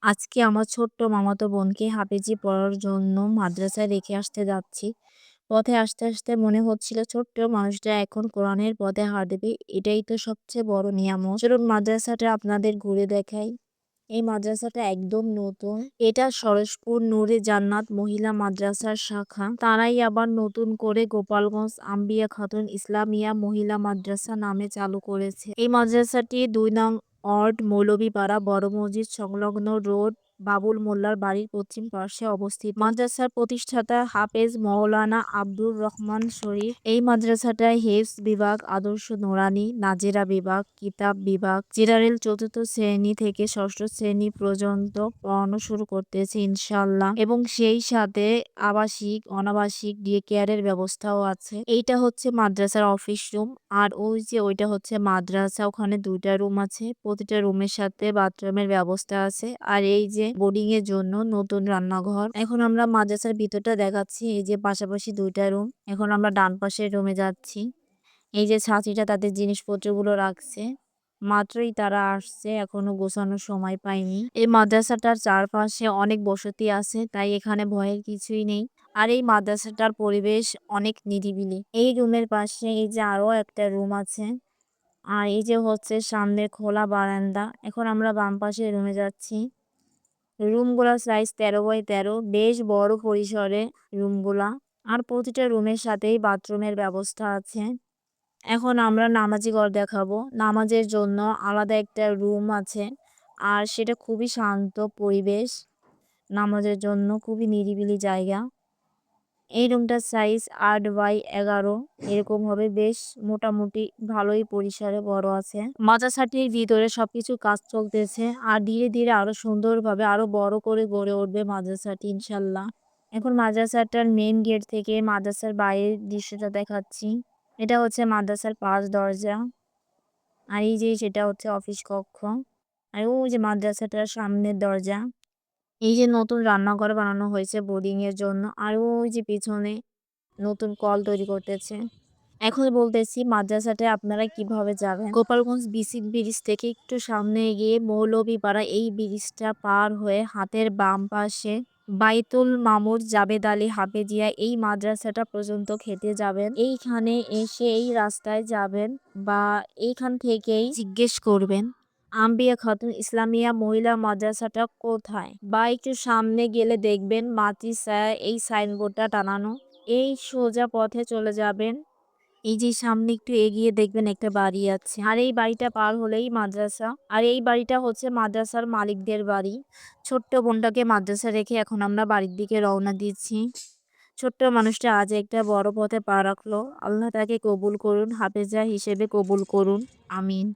আজকে আমার ছোট্ট মামাতো বোনকে হাফেজি পড়ার জন্য মাদ্রাসায় রেখে আসতে যাচ্ছি। পথে আসতে আসতে মনে হচ্ছিল ছোট্ট মানুষটা এখন কোরআনের পথে হাঁটবে দেবে। এটাই তো সবচেয়ে বড় নিয়ামত। চলুন মাদ্রাসাটা আপনাদের ঘুরে দেখাই। এই মাদ্রাসাটা একদম নতুন। এটা সরোজপুর নূরে জান্নাত মহিলা মাদ্রাসার শাখা। তারাই আবার নতুন করে গোপালগঞ্জ আম্বিয়া খাতুন ইসলামিয়া মহিলা মাদ্রাসা নামে চালু করেছে। এই মাদ্রাসাটি ২ নং ওয়ার্ড মৌলভীপাড়া বড় মসজিদ সংলগ্ন রোড বাবুল মোল্লার বাড়ির পশ্চিম পার্শ্বে অবস্থিত। মাদ্রাসার প্রতিষ্ঠাতা হাফেজ মাওলানা আব্দুর রহমান শরীফ। এই মাদ্রাসাটায় হেফজ বিভাগ, আদর্শ নুরানী, নাজেরা বিভাগ, কিতাব বিভাগ, জেনারেল ৪র্থ শ্রেণী থেকে ৬ষ্ঠ শ্রেণী পর্যন্ত পড়ানো শুরু করতেছে ইনশাআল্লাহ। এবং সেই সাথে আবাসিক, অনাবাসিক ডে কেয়ারের ব্যবস্থাও আছে। এইটা হচ্ছে মাদ্রাসার অফিস রুম। আর ওই যে ওইটা হচ্ছে মাদ্রাসা, ওখানে ২টা রুম আছে। প্রতিটা রুমের সাথে বাথরুমের ব্যবস্থা আছে। আর এই যে বোর্ডিং এর জন্য নতুন রান্নাঘর। এখন আমরা মাদ্রাসার ভিতরটা দেখাচ্ছি। এই যে পাশাপাশি ২টা রুম। এখন আমরা ডান পাশের রুমে যাচ্ছি। এই যে ছাত্রীরা তাদের জিনিসপত্রগুলো রাখছে। মাত্রই তারা আসছে, এখনো গোছানোর সময় পায়নি। এই মাদ্রাসাটার চারপাশে অনেক বসতি আছে, তাই এখানে ভয়ের কিছুই নেই। আর এই মাদ্রাসাটার পরিবেশ অনেক নিরিবিলি। এই রুমের পাশে এই যে আরো একটা রুম আছে। আর এই যে হচ্ছে সামনে খোলা বারান্দা। এখন আমরা বাম পাশের রুমে যাচ্ছি। রুমগুলার সাইজ ১৩x১৩, বেশ বড় পরিসরে রুমগুলা। আর প্রতিটা রুমের সাথেই বাথরুমের ব্যবস্থা আছে। এখন আমরা নামাজি ঘর দেখাবো। নামাজের জন্য আলাদা একটা রুম আছে। আর সেটা খুবই শান্ত পরিবেশ। নামাজের জন্য খুবই নিরিবিলি জায়গা। এই রুমটার সাইজ ৮x১১ এরকম হবে, বেশ মোটামুটি ভালোই পরিসরে বড় আছে। মাদ্রাসাটির ভিতরে সবকিছু কাজ চলতেছে। আর ধীরে ধীরে আরো সুন্দরভাবে আরো বড় করে গড়ে উঠবে মাদ্রাসাটি ইনশাল্লাহ। এখন মাদ্রাসাটার মেইন গেট থেকে মাদ্রাসার বাইরের দৃশ্যটা দেখাচ্ছি। এটা হচ্ছে মাদ্রাসার পাঁচ দরজা। আর এই যে সেটা হচ্ছে অফিস কক্ষ। আর ওই যে মাদ্রাসাটার সামনের দরজা। এই যে নতুন রান্নাঘর বানানো হয়েছে বোর্ডিং এর জন্য। আর ওই যে পিছনে নতুন কল তৈরি করতেছে। এখন বলতেছি মাদ্রাসাটায় আপনারা কিভাবে যাবেন। গোপালগঞ্জ বিসিক ব্রিজ থেকে একটু সামনে এগিয়ে মৌলভীপাড়া এই ব্রিজটা পার হয়ে হাতের বাম পাশে বাইতুল মামুর জাবেদ আলী হাফেজিয়া এই মাদ্রাসাটা পর্যন্ত হেঁটে যাবেন। এইখানে এসে এই রাস্তায় যাবেন বা এইখান থেকেই জিজ্ঞেস করবেন আম্বিয়া খাতুন ইসলামিয়া মহিলা মাদ্রাসাটা কোথায়, বা একটু সামনে গেলে দেখবেন মাতৃছায়া এই সাইনবোর্ডটা টানানো। এই সোজা পথে চলে যাবেন। এই যে সামনে একটু এগিয়ে দেখবেন একটা বাড়ি আছে। আর এই বাড়িটা পার হলেই মাদ্রাসা। আর এই বাড়িটা হচ্ছে মাদ্রাসার মালিকদের বাড়ি। ছোট্ট বোনটাকে মাদ্রাসা রেখে এখন আমরা বাড়ির দিকে রওনা দিচ্ছি। ছোট্ট মানুষটা আজ একটা বড় পথে পা রাখলো। আল্লাহ তাকে কবুল করুন, হাফেজা হিসেবে কবুল করুন। আমিন।